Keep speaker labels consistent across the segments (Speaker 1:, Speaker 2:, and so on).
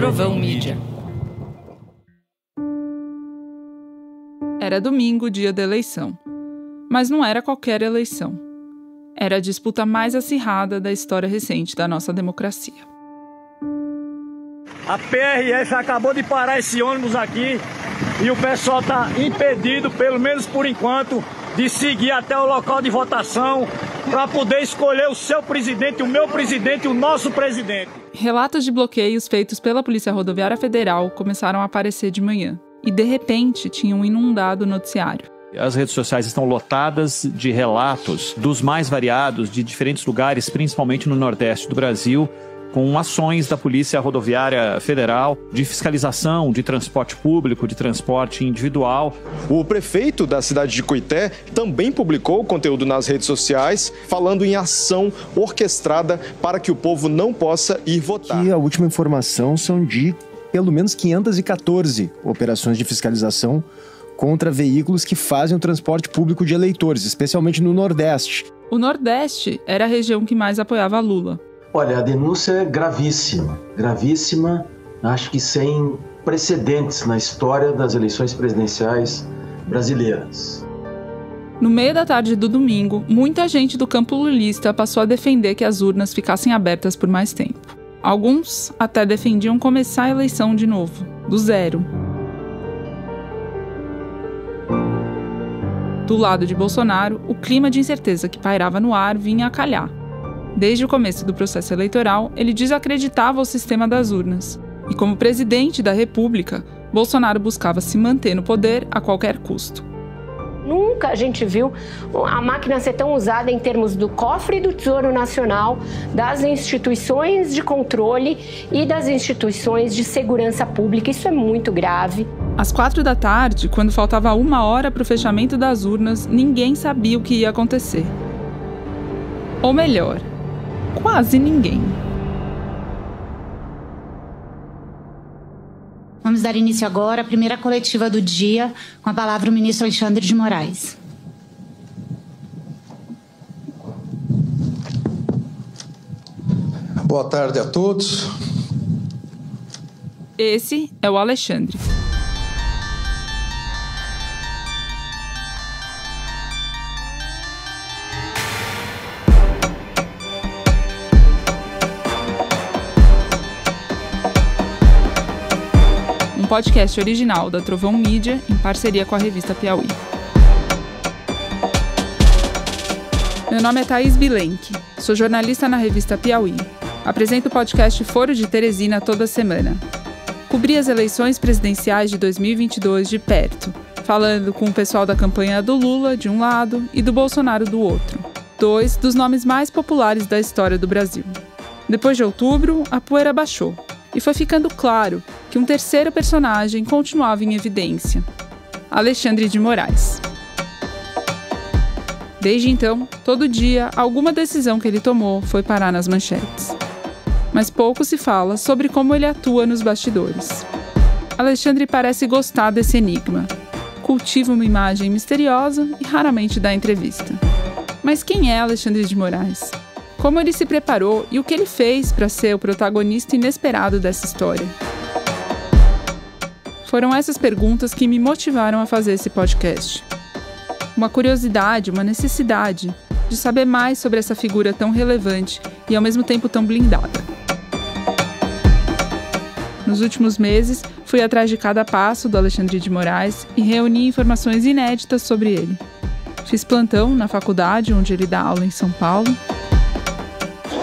Speaker 1: Trovão Mídia.
Speaker 2: Era domingo, dia da eleição. Mas não era qualquer eleição. Era a disputa mais acirrada da história recente da nossa democracia.
Speaker 3: A PRF acabou de parar esse ônibus aqui e o pessoal está impedido, pelo menos por enquanto, de seguir até o local de votação para poder escolher o seu presidente, o meu presidente e o nosso presidente.
Speaker 2: Relatos de bloqueios feitos pela Polícia Rodoviária Federal começaram a aparecer de manhã e, de repente, tinham inundado o noticiário.
Speaker 4: As redes sociais estão lotadas de relatos dos mais variados, de diferentes lugares, principalmente no Nordeste do Brasil, com ações da Polícia Rodoviária Federal de fiscalização de transporte público, de transporte individual.
Speaker 5: O prefeito da cidade de Cuité também publicou conteúdo nas redes sociais, falando em ação orquestrada para que o povo não possa ir votar.
Speaker 6: E a última informação são de pelo menos 514 operações de fiscalização contra veículos que fazem o transporte público de eleitores, especialmente no Nordeste.
Speaker 2: O Nordeste era a região que mais apoiava Lula.
Speaker 7: Olha, a denúncia é gravíssima, acho que sem precedentes na história das eleições presidenciais brasileiras.
Speaker 2: No meio da tarde do domingo, muita gente do campo lulista passou a defender que as urnas ficassem abertas por mais tempo. Alguns até defendiam começar a eleição de novo, do zero. Do lado de Bolsonaro, o clima de incerteza que pairava no ar vinha a calhar. Desde o começo do processo eleitoral, ele desacreditava o sistema das urnas. E como presidente da República, Bolsonaro buscava se manter no poder a qualquer custo.
Speaker 8: Nunca a gente viu a máquina ser tão usada em termos do cofre do Tesouro Nacional, das instituições de controle e das instituições de segurança pública. Isso é muito grave.
Speaker 2: Às 4 da tarde, quando faltava 1 hora para o fechamento das urnas, ninguém sabia o que ia acontecer. Ou melhor, quase ninguém.
Speaker 9: Vamos dar início agora à primeira coletiva do dia, com a palavra o ministro Alexandre de Moraes.
Speaker 10: Boa tarde a todos.
Speaker 2: Esse é o Alexandre. Podcast original da Trovão Mídia, em parceria com a revista Piauí. Meu nome é Thaís Bilenque, sou jornalista na revista Piauí. Apresento o podcast Foro de Teresina toda semana. Cobri as eleições presidenciais de 2022 de perto, falando com o pessoal da campanha do Lula, de um lado, e do Bolsonaro, do outro. 2 dos nomes mais populares da história do Brasil. Depois de outubro, a poeira baixou. E foi ficando claro que um terceiro personagem continuava em evidência: Alexandre de Moraes. Desde então, todo dia, alguma decisão que ele tomou foi parar nas manchetes. Mas pouco se fala sobre como ele atua nos bastidores. Alexandre parece gostar desse enigma. Cultiva uma imagem misteriosa e raramente dá entrevista. Mas quem é Alexandre de Moraes? Como ele se preparou e o que ele fez para ser o protagonista inesperado dessa história? Foram essas perguntas que me motivaram a fazer esse podcast. Uma curiosidade, uma necessidade de saber mais sobre essa figura tão relevante e ao mesmo tempo tão blindada. Nos últimos meses, fui atrás de cada passo do Alexandre de Moraes e reuni informações inéditas sobre ele. Fiz plantão na faculdade onde ele dá aula em São Paulo.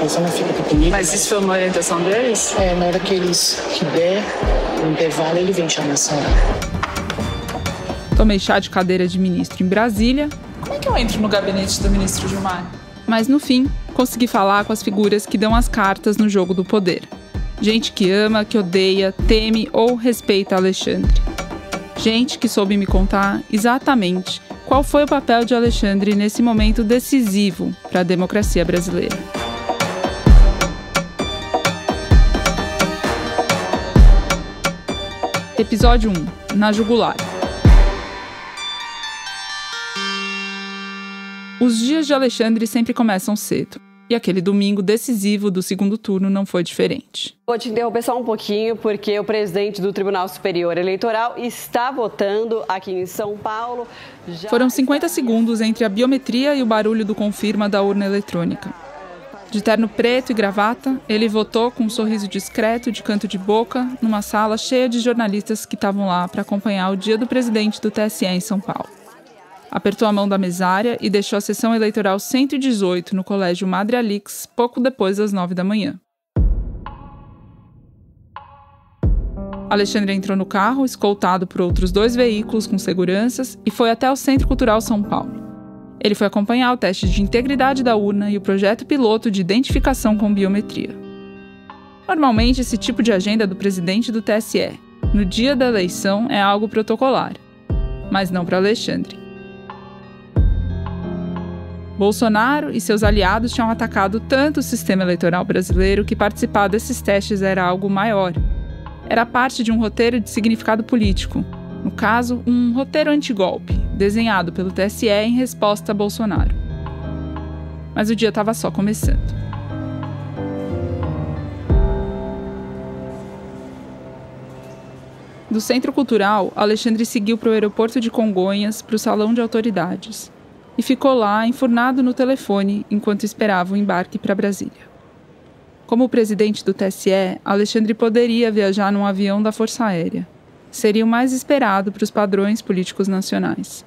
Speaker 11: Você não fica pequenininho.
Speaker 1: Mas isso foi uma orientação deles?
Speaker 11: É, na hora que eles que der, no intervalo, ele vem chamar a senhora.
Speaker 2: Tomei chá de cadeira de ministro em Brasília.
Speaker 1: Como é que eu entro no gabinete do ministro Gilmar?
Speaker 2: Mas no fim, consegui falar com as figuras que dão as cartas no jogo do poder. Gente que ama, que odeia, teme ou respeita Alexandre. Gente que soube me contar exatamente qual foi o papel de Alexandre nesse momento decisivo para a democracia brasileira. Episódio 1. Na jugular. Os dias de Alexandre sempre começam cedo. E aquele domingo decisivo do segundo turno não foi diferente.
Speaker 10: Vou te interromper só um pouquinho, porque o presidente do Tribunal Superior Eleitoral está votando aqui em São Paulo.
Speaker 2: Foram 50 segundos entre a biometria e o barulho do confirma da urna eletrônica. De terno preto e gravata, ele votou com um sorriso discreto de canto de boca, numa sala cheia de jornalistas que estavam lá para acompanhar o dia do presidente do TSE em São Paulo. Apertou a mão da mesária e deixou a sessão eleitoral 118 no Colégio Madre Alix pouco depois das 9 da manhã. Alexandre entrou no carro, escoltado por outros 2 veículos com seguranças, e foi até o Centro Cultural São Paulo. Ele foi acompanhar o teste de integridade da urna e o projeto piloto de identificação com biometria. Normalmente, esse tipo de agenda do presidente do TSE, no dia da eleição, é algo protocolar. Mas não para Alexandre. Bolsonaro e seus aliados tinham atacado tanto o sistema eleitoral brasileiro que participar desses testes era algo maior. Era parte de um roteiro de significado político. No caso, um roteiro antigolpe, desenhado pelo TSE em resposta a Bolsonaro. Mas o dia estava só começando. Do Centro Cultural, Alexandre seguiu para o aeroporto de Congonhas, para o salão de autoridades. E ficou lá, enfurnado no telefone, enquanto esperava o embarque para Brasília. Como presidente do TSE, Alexandre poderia viajar num avião da Força Aérea. Seria o mais esperado para os padrões políticos nacionais.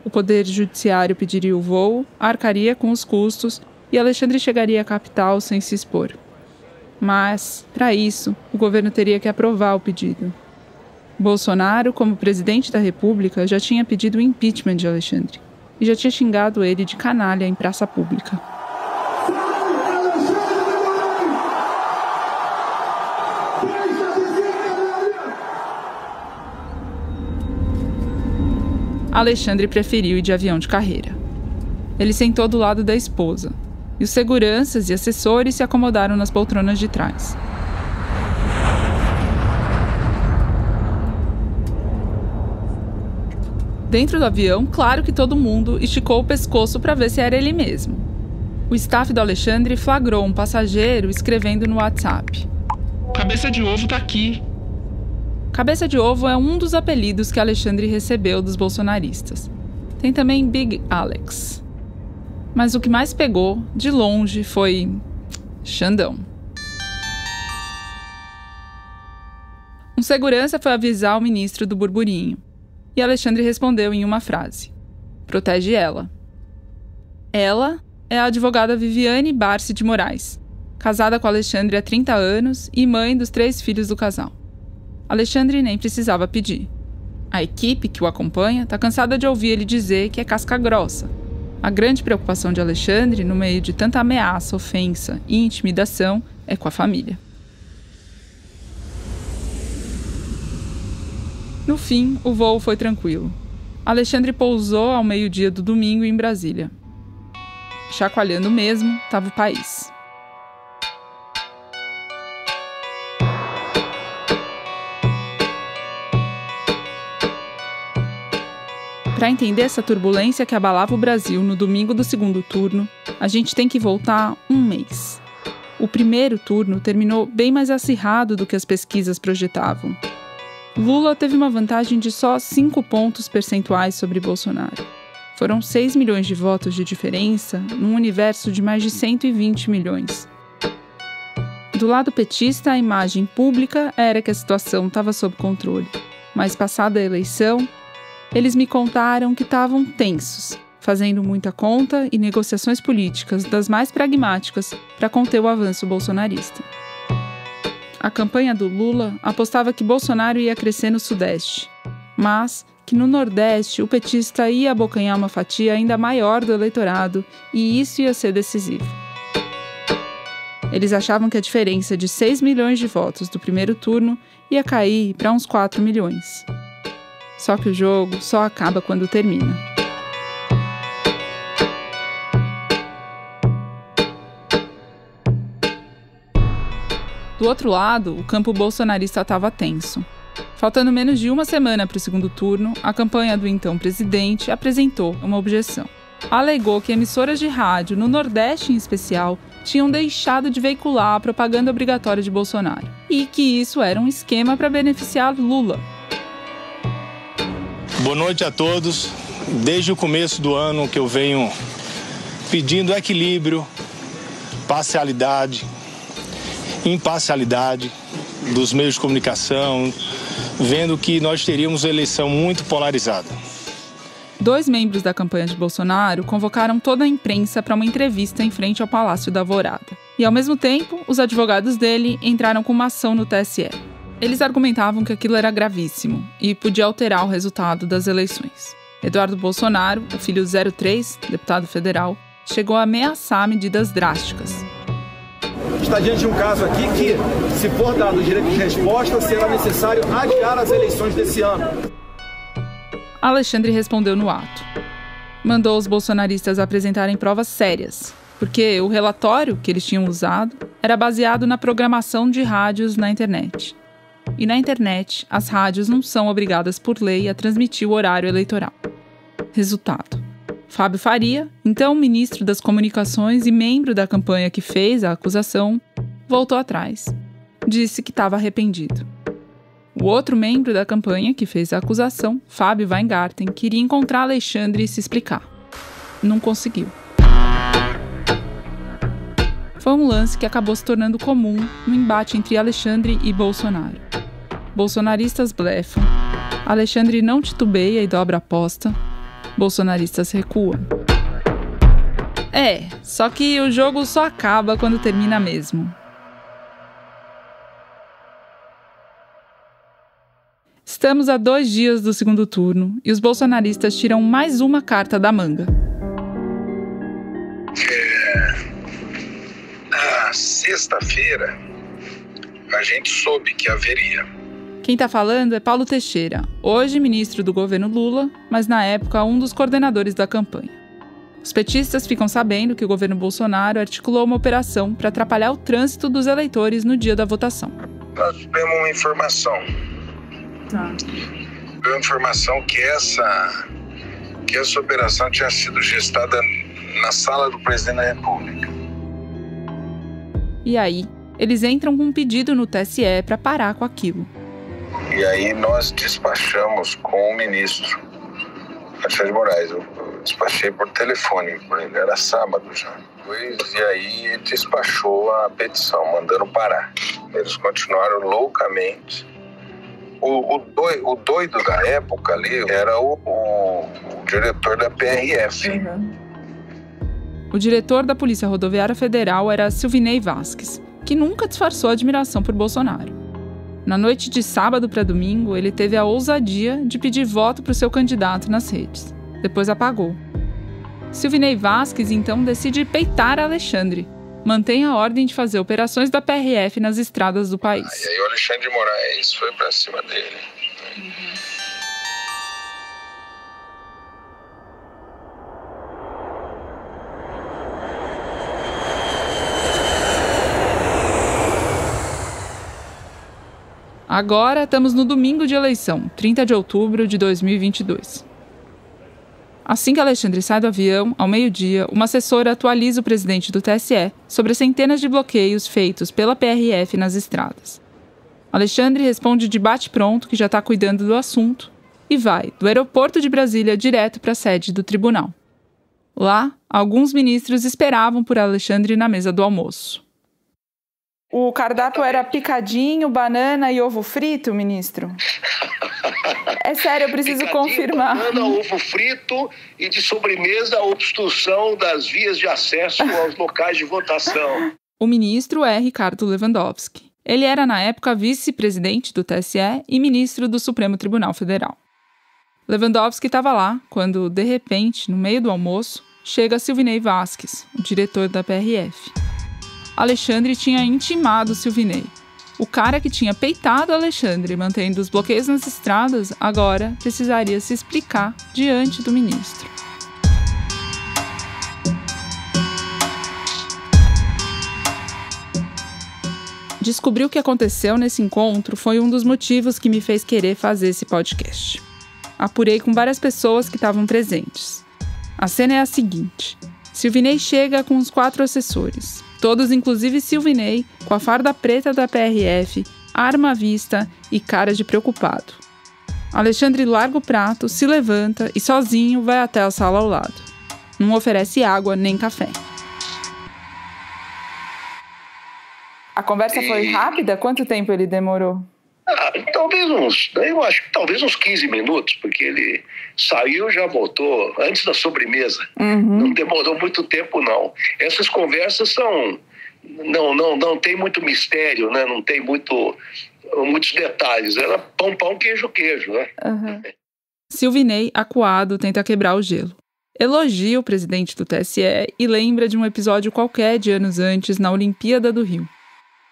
Speaker 2: O Poder Judiciário pediria o voo, arcaria com os custos e Alexandre chegaria à capital sem se expor. Mas, para isso, o governo teria que aprovar o pedido. Bolsonaro, como presidente da República, já tinha pedido o impeachment de Alexandre. E já tinha xingado ele de canalha em praça pública. Alexandre preferiu ir de avião de carreira. Ele sentou do lado da esposa, e os seguranças e assessores se acomodaram nas poltronas de trás. Dentro do avião, claro que todo mundo esticou o pescoço para ver se era ele mesmo. O staff do Alexandre flagrou um passageiro escrevendo no WhatsApp: "Cabeça de ovo tá aqui." Cabeça de ovo é um dos apelidos que Alexandre recebeu dos bolsonaristas. Tem também Big Alex. Mas o que mais pegou, de longe, foi Xandão. Um segurança foi avisar o ministro do burburinho. E Alexandre respondeu em uma frase: "Protege ela." Ela é a advogada Viviane Barsi de Moraes, casada com Alexandre há 30 anos e mãe dos 3 filhos do casal. Alexandre nem precisava pedir. A equipe que o acompanha está cansada de ouvir ele dizer que é casca grossa. A grande preocupação de Alexandre, no meio de tanta ameaça, ofensa e intimidação, é com a família. No fim, o voo foi tranquilo. Alexandre pousou ao meio-dia do domingo em Brasília. Chacoalhando mesmo, estava o país. Para entender essa turbulência que abalava o Brasil no domingo do segundo turno, a gente tem que voltar um mês. O primeiro turno terminou bem mais acirrado do que as pesquisas projetavam. Lula teve uma vantagem de só 5 pontos percentuais sobre Bolsonaro. Foram 6 milhões de votos de diferença num universo de mais de 120 milhões. Do lado petista, a imagem pública era que a situação estava sob controle. Mas passada a eleição, eles me contaram que estavam tensos, fazendo muita conta e negociações políticas das mais pragmáticas para conter o avanço bolsonarista. A campanha do Lula apostava que Bolsonaro ia crescer no Sudeste, mas que no Nordeste o petista ia abocanhar uma fatia ainda maior do eleitorado e isso ia ser decisivo. Eles achavam que a diferença de 6 milhões de votos do primeiro turno ia cair para uns 4 milhões. Só que o jogo só acaba quando termina. Do outro lado, o campo bolsonarista estava tenso. Faltando menos de uma semana para o segundo turno, a campanha do então presidente apresentou uma objeção. Alegou que emissoras de rádio, no Nordeste em especial, tinham deixado de veicular a propaganda obrigatória de Bolsonaro e que isso era um esquema para beneficiar Lula.
Speaker 12: Boa noite a todos. Desde o começo do ano que eu venho pedindo equilíbrio, parcialidade, imparcialidade dos meios de comunicação, vendo que nós teríamos uma eleição muito polarizada.
Speaker 2: 2 membros da campanha de Bolsonaro convocaram toda a imprensa para uma entrevista em frente ao Palácio da Alvorada. E, ao mesmo tempo, os advogados dele entraram com uma ação no TSE. Eles argumentavam que aquilo era gravíssimo e podia alterar o resultado das eleições. Eduardo Bolsonaro, o filho 03, deputado federal, chegou a ameaçar medidas drásticas.
Speaker 13: Está diante de um caso aqui que, se for dado o direito de resposta, será necessário adiar as eleições desse ano.
Speaker 2: Alexandre respondeu no ato. Mandou os bolsonaristas apresentarem provas sérias, porque o relatório que eles tinham usado era baseado na programação de rádios na internet. E na internet, as rádios não são obrigadas por lei a transmitir o horário eleitoral. Resultado: Fábio Faria, então ministro das Comunicações e membro da campanha que fez a acusação, voltou atrás. Disse que estava arrependido. O outro membro da campanha que fez a acusação, Fábio Weingarten, queria encontrar Alexandre e se explicar. Não conseguiu. Foi um lance que acabou se tornando comum no embate entre Alexandre e Bolsonaro. Bolsonaristas blefam, Alexandre não titubeia e dobra a aposta, bolsonaristas recuam. Só que o jogo só acaba quando termina mesmo. Estamos a 2 dias do segundo turno e os bolsonaristas tiram mais uma carta da manga.
Speaker 14: Na sexta-feira, a gente soube que haveria.
Speaker 2: Quem está falando é Paulo Teixeira, hoje ministro do governo Lula, mas na época um dos coordenadores da campanha. Os petistas ficam sabendo que o governo Bolsonaro articulou uma operação para atrapalhar o trânsito dos eleitores no dia da votação.
Speaker 14: Nós tivemos uma informação. Uma informação que essa operação tinha sido gestada na sala do presidente da República.
Speaker 2: E aí, eles entram com um pedido no TSE para parar com aquilo.
Speaker 14: E aí nós despachamos com o ministro Alexandre de Moraes. Eu despachei por telefone, era sábado já. E aí ele despachou a petição, mandando parar. Eles continuaram loucamente. O doido da época ali era o diretor da PRF.
Speaker 2: O diretor da Polícia Rodoviária Federal era Silvinei Vasquez, que nunca disfarçou a admiração por Bolsonaro. Na noite de sábado para domingo, ele teve a ousadia de pedir voto para o seu candidato nas redes. Depois apagou. Silvinei Vasquez, então, decide peitar Alexandre. Mantém a ordem de fazer operações da PRF nas estradas do país.
Speaker 14: E aí o Alexandre de Moraes foi para cima dele.
Speaker 2: Agora estamos no domingo de eleição, 30 de outubro de 2022. Assim que Alexandre sai do avião, ao meio-dia, uma assessora atualiza o presidente do TSE sobre as centenas de bloqueios feitos pela PRF nas estradas. Alexandre responde de bate-pronto que já está cuidando do assunto e vai do aeroporto de Brasília direto para a sede do tribunal. Lá, alguns ministros esperavam por Alexandre na mesa do almoço. O cardápio era picadinho, banana e ovo frito, ministro? É sério, eu preciso confirmar.
Speaker 15: Banana, ovo frito e de sobremesa a obstrução das vias de acesso aos locais de votação.
Speaker 2: O ministro é Ricardo Lewandowski. Ele era, na época, vice-presidente do TSE e ministro do Supremo Tribunal Federal. Lewandowski estava lá quando, de repente, no meio do almoço, chega Silvinei Vasquez, o diretor da PRF. Alexandre tinha intimado Silvinei. O cara que tinha peitado Alexandre mantendo os bloqueios nas estradas, agora precisaria se explicar diante do ministro. Descobrir o que aconteceu nesse encontro foi um dos motivos que me fez querer fazer esse podcast. Apurei com várias pessoas que estavam presentes. A cena é a seguinte: Silvinei chega com os 4 assessores. Todos, inclusive Silvinei, com a farda preta da PRF, arma à vista e cara de preocupado. Alexandre larga o prato, se levanta e sozinho vai até a sala ao lado. Não oferece água nem café. A conversa foi rápida? Quanto tempo ele demorou?
Speaker 15: Eu acho que talvez uns 15 minutos, porque ele saiu, já voltou antes da sobremesa. Não demorou muito tempo, não. Essas conversas não tem muito mistério, né? Não tem muitos detalhes. Era pão, queijo, né?
Speaker 2: Silvinei, acuado, tenta quebrar o gelo. Elogia o presidente do TSE e lembra de um episódio qualquer de anos antes na Olimpíada do Rio.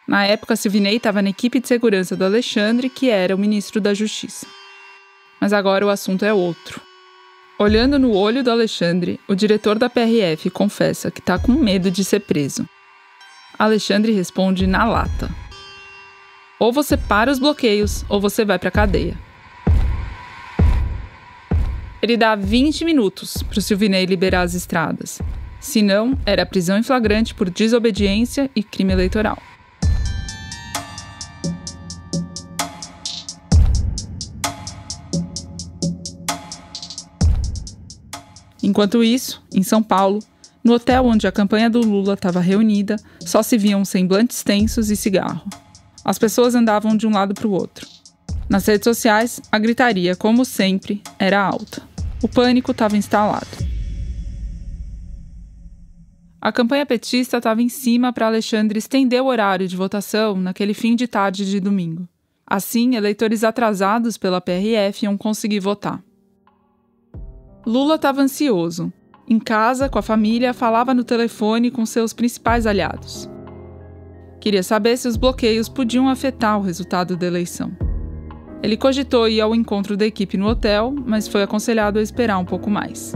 Speaker 2: Na época, Silvinei estava na equipe de segurança do Alexandre, que era o ministro da Justiça. Mas agora o assunto é outro. Olhando no olho do Alexandre, o diretor da PRF confessa que está com medo de ser preso. Alexandre responde na lata. Ou você para os bloqueios, ou você vai para a cadeia. Ele dá 20 minutos para o Silvinei liberar as estradas. Se não, era prisão em flagrante por desobediência e crime eleitoral. Enquanto isso, em São Paulo, no hotel onde a campanha do Lula estava reunida, só se viam semblantes tensos e cigarro. As pessoas andavam de um lado para o outro. Nas redes sociais, a gritaria, como sempre, era alta. O pânico estava instalado. A campanha petista estava em cima para Alexandre estender o horário de votação naquele fim de tarde de domingo. Assim, eleitores atrasados pela PRF iam conseguir votar. Lula estava ansioso. Em casa, com a família, falava no telefone com seus principais aliados. Queria saber se os bloqueios podiam afetar o resultado da eleição. Ele cogitou ir ao encontro da equipe no hotel, mas foi aconselhado a esperar um pouco mais.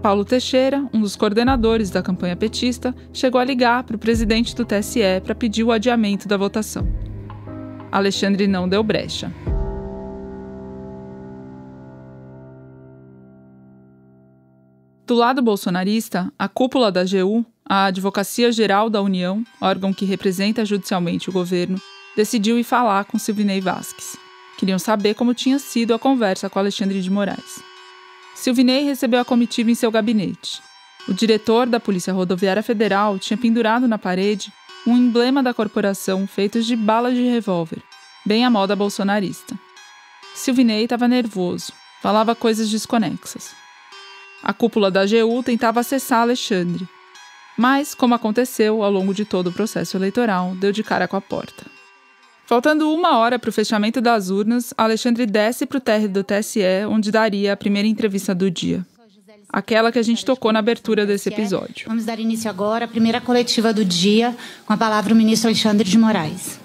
Speaker 2: Paulo Teixeira, um dos coordenadores da campanha petista, chegou a ligar para o presidente do TSE para pedir o adiamento da votação. Alexandre não deu brecha. Do lado bolsonarista, a cúpula da AGU, a Advocacia Geral da União, órgão que representa judicialmente o governo, decidiu ir falar com Silvinei Vasquez. Queriam saber como tinha sido a conversa com Alexandre de Moraes. Silvinei recebeu a comitiva em seu gabinete. O diretor da Polícia Rodoviária Federal tinha pendurado na parede um emblema da corporação feito de balas de revólver, bem à moda bolsonarista. Silvinei estava nervoso, falava coisas desconexas. A cúpula da AGU tentava acessar Alexandre. Mas, como aconteceu ao longo de todo o processo eleitoral, deu de cara com a porta. Faltando 1 hora para o fechamento das urnas, Alexandre desce para o térreo do TSE, onde daria a primeira entrevista do dia. Aquela que a gente tocou na abertura desse episódio.
Speaker 9: Vamos dar início agora à primeira coletiva do dia, com a palavra o ministro Alexandre de Moraes.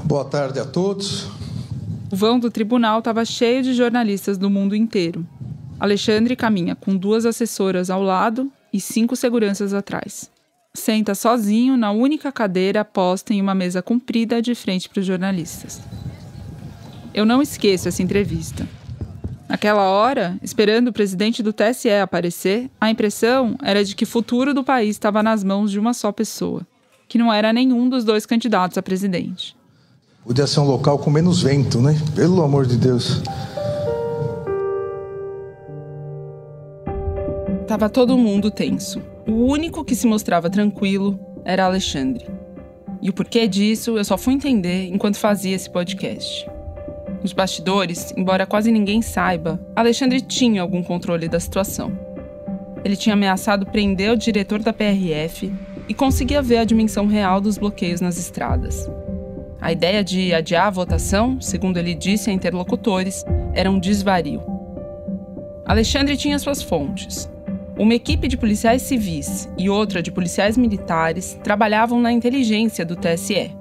Speaker 16: Boa tarde a todos.
Speaker 2: O vão do tribunal estava cheio de jornalistas do mundo inteiro. Alexandre caminha com 2 assessoras ao lado e 5 seguranças atrás. Senta sozinho na única cadeira posta em uma mesa comprida de frente para os jornalistas. Eu não esqueço essa entrevista. Naquela hora, esperando o presidente do TSE aparecer, a impressão era de que o futuro do país estava nas mãos de uma só pessoa, que não era nenhum dos 2 candidatos a presidente.
Speaker 16: Podia ser um local com menos vento, né? Pelo amor de Deus.
Speaker 2: Tava todo mundo tenso. O único que se mostrava tranquilo era Alexandre. E o porquê disso eu só fui entender enquanto fazia esse podcast. Nos bastidores, embora quase ninguém saiba, Alexandre tinha algum controle da situação. Ele tinha ameaçado prender o diretor da PRF e conseguia ver a dimensão real dos bloqueios nas estradas. A ideia de adiar a votação, segundo ele disse a interlocutores, era um desvario. Alexandre tinha suas fontes. Uma equipe de policiais civis e outra de policiais militares trabalhavam na inteligência do TSE.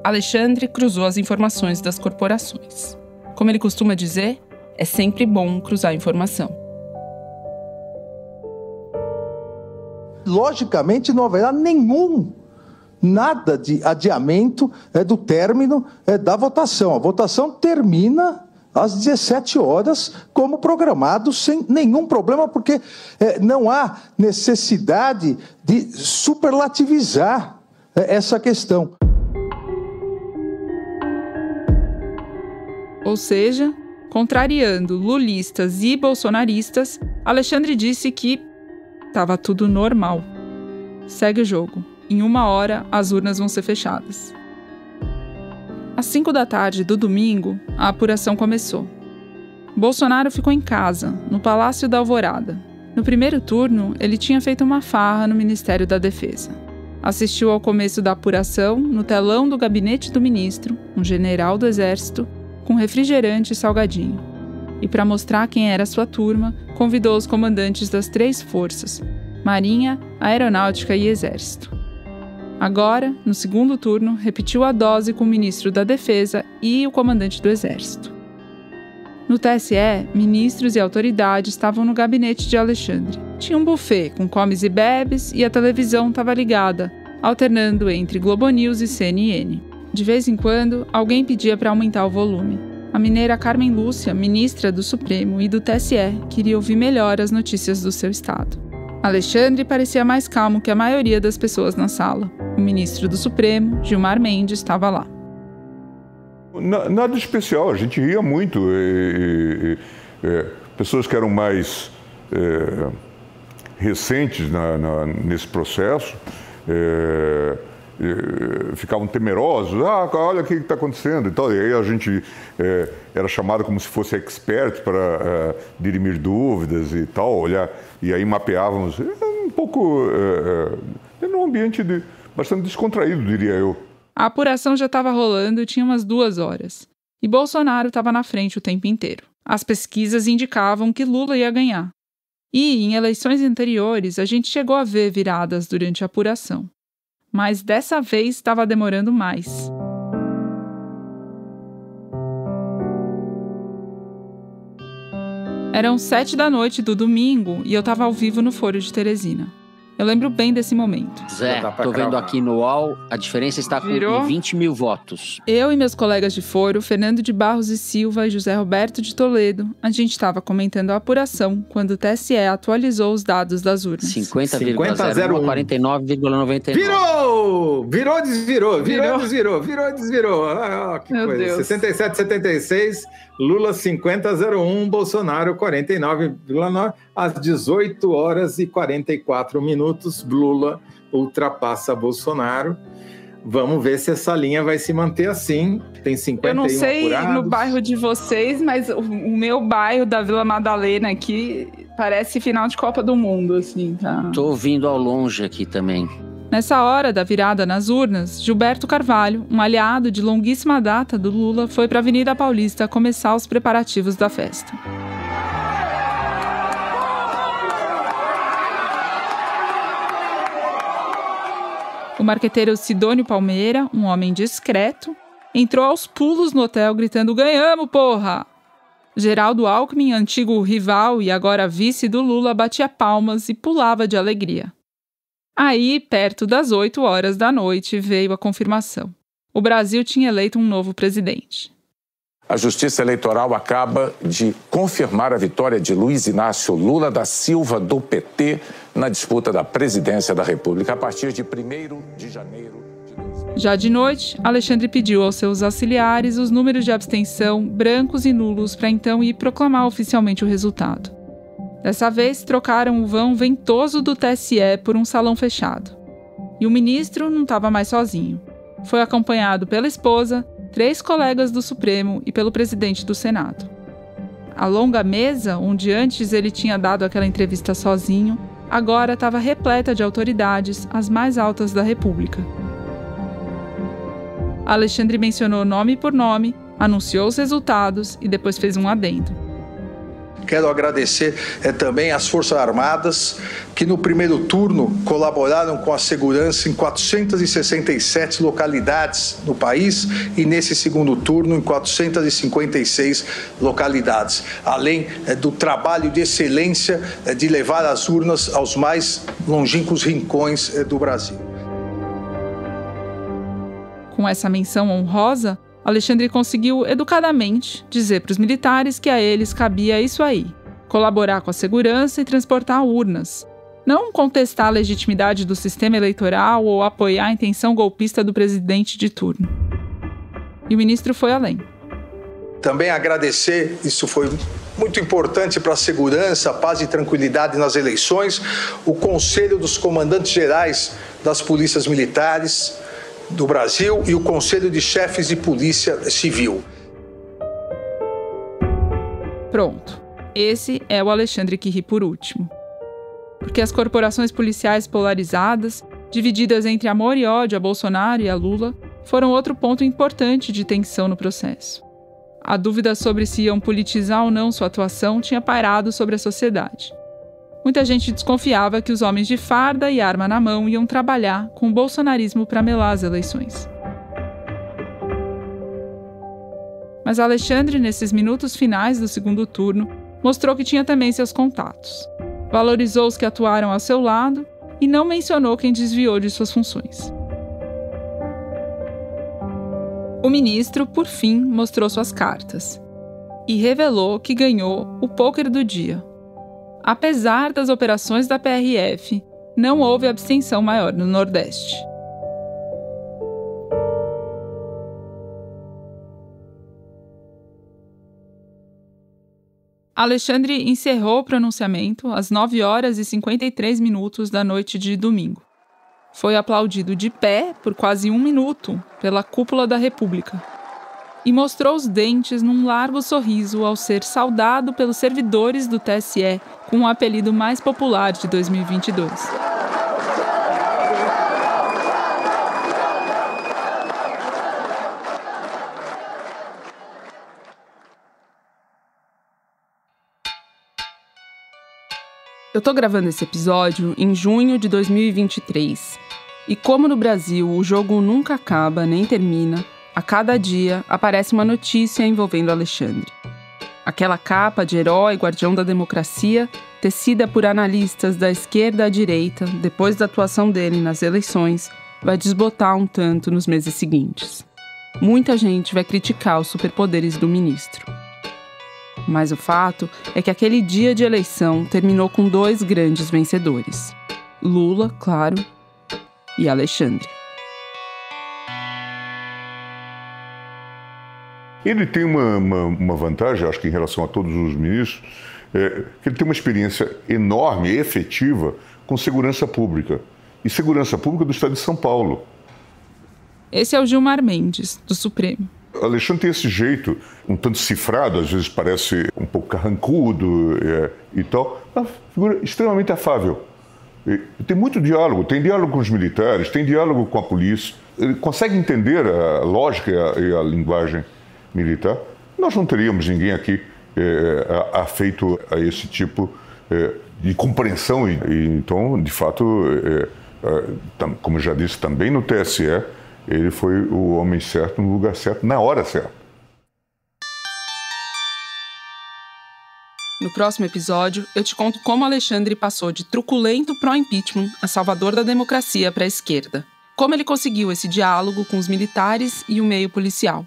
Speaker 2: Alexandre cruzou as informações das corporações. Como ele costuma dizer, é sempre bom cruzar informação.
Speaker 16: Logicamente não haverá nada de adiamento do término da votação. A votação termina às 17 horas, como programado, sem nenhum problema, porque não há necessidade de superlativizar essa questão.
Speaker 2: Ou seja, contrariando lulistas e bolsonaristas, Alexandre disse que estava tudo normal. Segue o jogo. Em 1 hora, as urnas vão ser fechadas. Às 5 da tarde do domingo, a apuração começou. Bolsonaro ficou em casa, no Palácio da Alvorada. No primeiro turno, ele tinha feito uma farra no Ministério da Defesa. Assistiu ao começo da apuração no telão do gabinete do ministro, um general do Exército, com refrigerante e salgadinho. E para mostrar quem era a sua turma, convidou os comandantes das 3 forças, Marinha, Aeronáutica e Exército. Agora, no segundo turno, repetiu a dose com o ministro da Defesa e o comandante do Exército. No TSE, ministros e autoridades estavam no gabinete de Alexandre. Tinha um buffet com comes e bebes e a televisão estava ligada, alternando entre Globo News e CNN. De vez em quando, alguém pedia para aumentar o volume. A mineira Carmen Lúcia, ministra do Supremo e do TSE, queria ouvir melhor as notícias do seu estado. Alexandre parecia mais calmo que a maioria das pessoas na sala. O ministro do Supremo, Gilmar Mendes, estava lá.
Speaker 17: Nada especial, a gente ria muito. Pessoas que eram mais recentes nesse processo ficavam temerosos. Olha o que está acontecendo e tal. E aí a gente era chamado como se fosse expert para dirimir dúvidas e tal, olhar. E aí mapeávamos um pouco num ambiente bastante descontraído, diria eu.
Speaker 2: A apuração já estava rolando e tinha umas 2 horas. E Bolsonaro estava na frente o tempo inteiro. As pesquisas indicavam que Lula ia ganhar. E, em eleições anteriores, a gente chegou a ver viradas durante a apuração. Mas dessa vez estava demorando mais. Eram 7 da noite do domingo e eu estava ao vivo no Foro de Teresina. Eu lembro bem desse momento.
Speaker 18: Zé, tô vendo aqui no UOL, a diferença está com 20 mil votos.
Speaker 2: Eu e meus colegas de foro, Fernando de Barros e Silva e José Roberto de Toledo, a gente estava comentando a apuração quando o TSE atualizou os dados das urnas.
Speaker 18: 50,01, 49,99.
Speaker 13: Virou! Virou, desvirou. Virou, desvirou. Virou, desvirou. Que
Speaker 2: Meu
Speaker 13: coisa.
Speaker 2: Deus.
Speaker 13: 67,76. Lula 50,01, Bolsonaro 49,9. Às 18 horas e 44 minutos, Lula ultrapassa Bolsonaro. Vamos ver se essa linha vai se manter assim. Tem 51
Speaker 2: Eu não sei
Speaker 13: apurados.
Speaker 2: no bairro de vocês, mas o meu bairro da Vila Madalena aqui parece final de Copa do Mundo, assim, tá?
Speaker 18: Tô ouvindo ao longe aqui também.
Speaker 2: Nessa hora da virada nas urnas, Gilberto Carvalho, um aliado de longuíssima data do Lula, foi para a Avenida Paulista começar os preparativos da festa. O marqueteiro Sidônio Palmeira, um homem discreto, entrou aos pulos no hotel gritando: "Ganhamos, porra!" Geraldo Alckmin, antigo rival e agora vice do Lula, batia palmas e pulava de alegria. Aí, perto das 8 horas da noite, veio a confirmação. O Brasil tinha eleito um novo presidente.
Speaker 19: A Justiça Eleitoral acaba de confirmar a vitória de Luiz Inácio Lula da Silva, do PT, na disputa da presidência da República a partir de 1º de janeiro de 2020.
Speaker 2: Já de noite, Alexandre pediu aos seus auxiliares os números de abstenção, brancos e nulos, para então ir proclamar oficialmente o resultado. Dessa vez, trocaram o vão ventoso do TSE por um salão fechado. E o ministro não estava mais sozinho. Foi acompanhado pela esposa, 3 colegas do Supremo e pelo presidente do Senado. A longa mesa, onde antes ele tinha dado aquela entrevista sozinho, agora estava repleta de autoridades, as mais altas da República. Alexandre mencionou nome por nome, anunciou os resultados e depois fez um adendo.
Speaker 16: Quero agradecer também às Forças Armadas, que no primeiro turno colaboraram com a segurança em 467 localidades no país e nesse segundo turno em 456 localidades, além do trabalho de excelência de levar as urnas aos mais longínquos rincões do Brasil.
Speaker 2: Com essa menção honrosa, Alexandre conseguiu educadamente dizer para os militares que a eles cabia isso aí: colaborar com a segurança e transportar urnas. Não contestar a legitimidade do sistema eleitoral ou apoiar a intenção golpista do presidente de turno. E o ministro foi além.
Speaker 16: Também agradecer, isso foi muito importante para a segurança, paz e tranquilidade nas eleições, o Conselho dos Comandantes Gerais das Polícias Militares do Brasil e o Conselho de Chefes de Polícia Civil.
Speaker 2: Pronto. Esse é o Alexandre que ri por último. Porque as corporações policiais polarizadas, divididas entre amor e ódio a Bolsonaro e a Lula, foram outro ponto importante de tensão no processo. A dúvida sobre se iam politizar ou não sua atuação tinha pairado sobre a sociedade. Muita gente desconfiava que os homens de farda e arma na mão iam trabalhar com o bolsonarismo para melar as eleições. Mas Alexandre, nesses minutos finais do segundo turno, mostrou que tinha também seus contatos. Valorizou os que atuaram ao seu lado e não mencionou quem desviou de suas funções. O ministro, por fim, mostrou suas cartas e revelou que ganhou o pôquer do dia. Apesar das operações da PRF, não houve abstenção maior no Nordeste. Alexandre encerrou o pronunciamento às 9h53 da noite de domingo. Foi aplaudido de pé por quase 1 minuto pela cúpula da República e mostrou os dentes num largo sorriso ao ser saudado pelos servidores do TSE com o apelido mais popular de 2022. Eu tô gravando esse episódio em junho de 2023. E como no Brasil o jogo nunca acaba nem termina, a cada dia aparece uma notícia envolvendo Alexandre. Aquela capa de herói guardião da democracia, tecida por analistas da esquerda à direita, depois da atuação dele nas eleições, vai desbotar um tanto nos meses seguintes. Muita gente vai criticar os superpoderes do ministro. Mas o fato é que aquele dia de eleição terminou com 2 grandes vencedores. Lula, claro, e Alexandre.
Speaker 17: Ele tem uma vantagem, acho que em relação a todos os ministros, que ele tem uma experiência enorme e efetiva com segurança pública. E segurança pública do Estado de São Paulo.
Speaker 2: Esse é o Gilmar Mendes, do Supremo.
Speaker 17: Alexandre tem esse jeito, um tanto cifrado, às vezes parece um pouco carrancudo e tal, uma figura extremamente afável. E tem muito diálogo, tem diálogo com os militares, tem diálogo com a polícia, ele consegue entender a lógica e a linguagem militar. Nós não teríamos ninguém aqui afeito a esse tipo de compreensão. Então, de fato, como eu já disse, também no TSE, ele foi o homem certo no lugar certo, na hora certa.
Speaker 2: No próximo episódio, eu te conto como Alexandre passou de truculento pró-impeachment a salvador da democracia para a esquerda. Como ele conseguiu esse diálogo com os militares e o meio policial.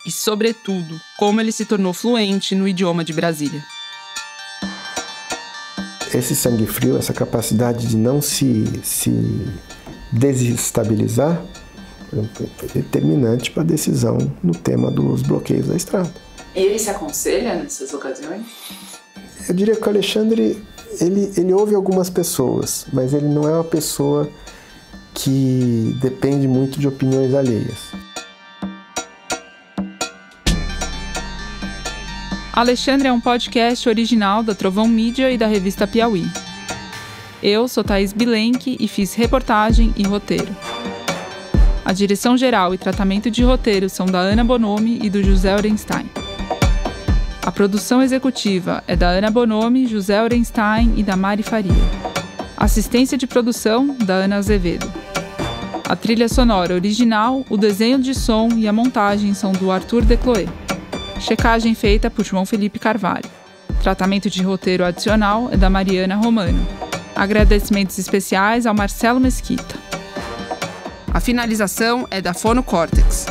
Speaker 2: E, sobretudo, como ele se tornou fluente no idioma de Brasília.
Speaker 20: Esse sangue frio, essa capacidade de não se desestabilizar, foi determinante para a decisão no tema dos bloqueios da estrada.
Speaker 1: E ele se aconselha nessas ocasiões?
Speaker 20: Eu diria que o Alexandre, ele ouve algumas pessoas, mas ele não é uma pessoa que depende muito de opiniões alheias.
Speaker 2: Alexandre é um podcast original da Trovão Mídia e da revista Piauí. Eu sou Thaís Bilenque e fiz reportagem e roteiro. A direção geral e tratamento de roteiro são da Ana Bonomi e do José Orenstein. A produção executiva é da Ana Bonomi, José Orenstein e da Mari Faria. Assistência de produção da Ana Azevedo. A trilha sonora original, o desenho de som e a montagem são do Arthur Decloé. Checagem feita por João Felipe Carvalho. Tratamento de roteiro adicional é da Mariana Romano. Agradecimentos especiais ao Marcelo Mesquita. A finalização é da Fono Cortex.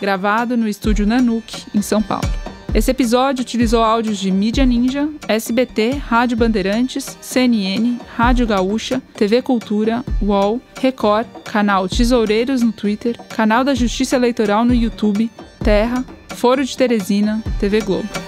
Speaker 2: gravado no estúdio Nanuq, em São Paulo. Esse episódio utilizou áudios de Mídia Ninja, SBT, Rádio Bandeirantes, CNN, Rádio Gaúcha, TV Cultura, UOL, Record, canal Tesoureiros no Twitter, canal da Justiça Eleitoral no YouTube, Terra, Foro de Teresina, TV Globo.